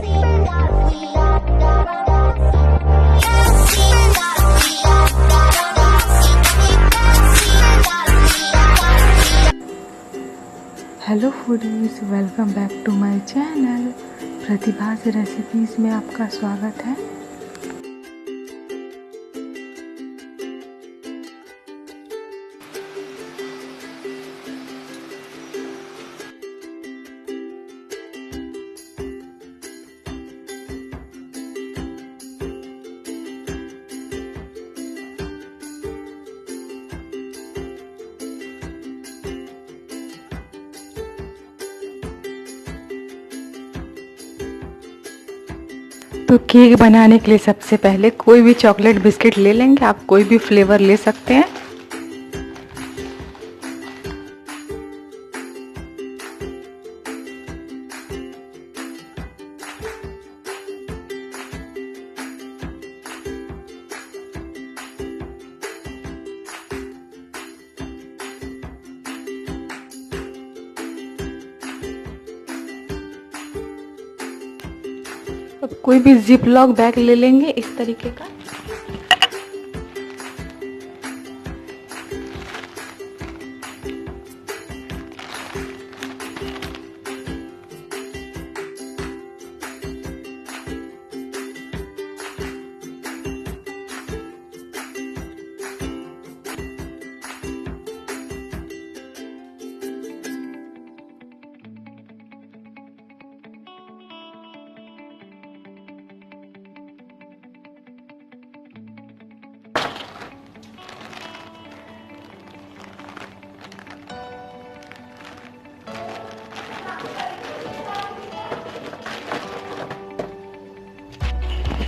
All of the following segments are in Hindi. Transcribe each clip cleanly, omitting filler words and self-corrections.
Hello foodies, welcome back to my channel Pratibha's recipes में आपका स्वागत है। तो केक बनाने के लिए सबसे पहले कोई भी चॉकलेट बिस्किट ले लेंगे। आप कोई भी फ्लेवर ले सकते हैं। अब कोई भी जिप लॉक बैग ले लेंगे इस तरीके का।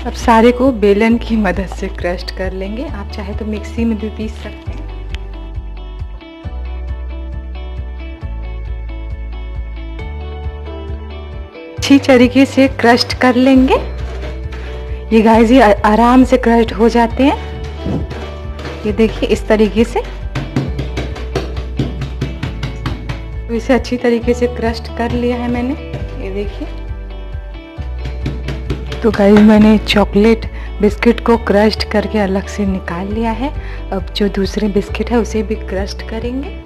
अब सारे को बेलन की मदद से क्रश कर लेंगे। आप चाहे तो मिक्सी में भी पीस सकते हैं। अच्छी तरीके से क्रश कर लेंगे। ये गाइस ये आराम से क्रश हो जाते हैं। ये देखिए इस तरीके से। तो इसे अच्छी तरीके से क्रश कर लिया है मैंने। ये देखिए। तो गाइस मैंने चॉकलेट बिस्किट को क्रश्ड करके अलग से निकाल लिया है। अब जो दूसरे बिस्किट है उसे भी क्रश्ड करेंगे।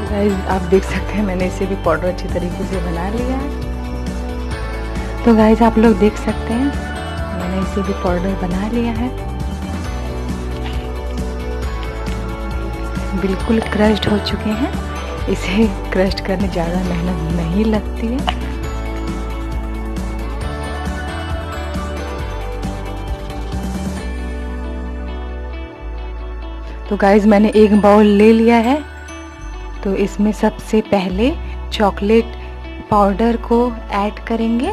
गाइस आप देख सकते हैं मैंने इसे भी पाउडर अच्छी तरीके से बना लिया है। तो गाइस आप लोग देख सकते हैं मैंने इसे भी पाउडर बना लिया है। बिल्कुल क्रश्ड हो चुके हैं। इसे क्रश्ड करने ज़्यादा मेहनत नहीं लगती है। तो गाइस मैंने एक बाउल ले लिया है। तो इसमें सबसे पहले चॉकलेट पाउडर को ऐड करेंगे।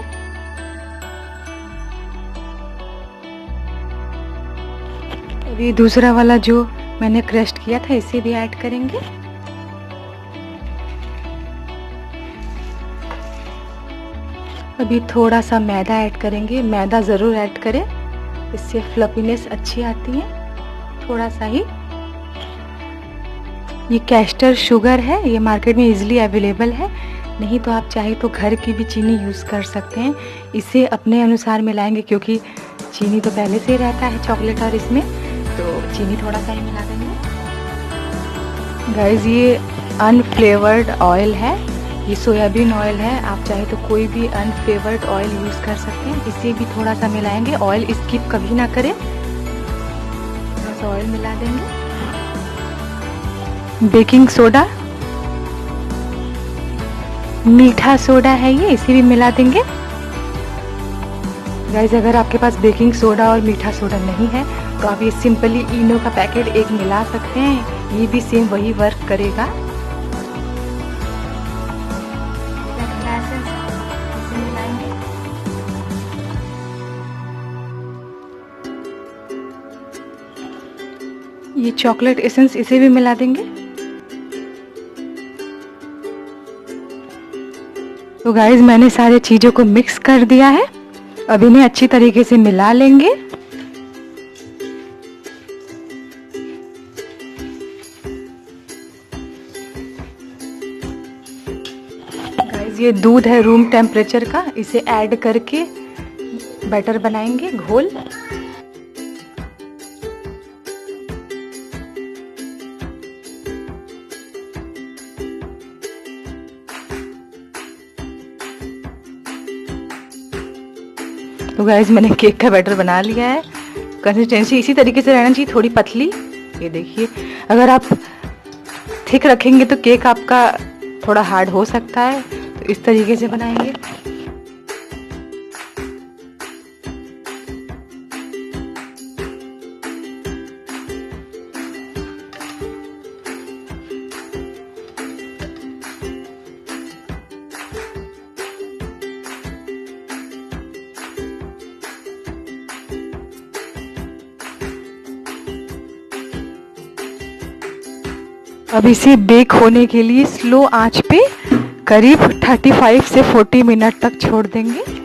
अभी दूसरा वाला जो मैंने क्रश किया था इसे भी ऐड करेंगे। अभी थोड़ा सा मैदा ऐड करेंगे। मैदा ज़रूर ऐड करें, इससे फ्लफीनेस अच्छी आती है। थोड़ा सा ही। ये कैस्टर शुगर है, ये मार्केट में इजीली अवेलेबल है। नहीं तो आप चाहे तो घर की भी चीनी यूज़ कर सकते हैं। इसे अपने अनुसार मिलाएंगे क्योंकि चीनी तो पहले से ही रहता है चॉकलेट और इसमें, तो चीनी थोड़ा सा ही मिला देंगे। गाइस ये अनफ्लेवर्ड ऑयल है, ये सोयाबीन ऑयल है। आप चाहे तो कोई भी अनफ्लेवर्ड ऑयल यूज़ कर सकते हैं। इसे भी थोड़ा सा मिलाएंगे। ऑयल स्किप कभी ना करें। थोड़ा सा ऑयल मिला देंगे। बेकिंग सोडा, मीठा सोडा है ये, इसे भी मिला देंगे। गाइस अगर आपके पास बेकिंग सोडा और मीठा सोडा नहीं है तो आप ये सिंपली इनो का पैकेट एक मिला सकते हैं। ये भी सेम वही वर्क करेगा। ये चॉकलेट एसेंस इसे भी मिला देंगे। तो गाइस मैंने सारे चीज़ों को मिक्स कर दिया है। अब इन्हें अच्छी तरीके से मिला लेंगे। गाइस ये दूध है रूम टेम्परेचर का, इसे ऐड करके बैटर बनाएंगे घोल। तो गाइस मैंने केक का बैटर बना लिया है। कंसिस्टेंसी इसी तरीके से रहना चाहिए, थोड़ी पतली। ये देखिए, अगर आप थिक रखेंगे तो केक आपका थोड़ा हार्ड हो सकता है, तो इस तरीके से बनाएंगे। अब इसे बेक होने के लिए स्लो आंच पे करीब 35 से 40 मिनट तक छोड़ देंगे।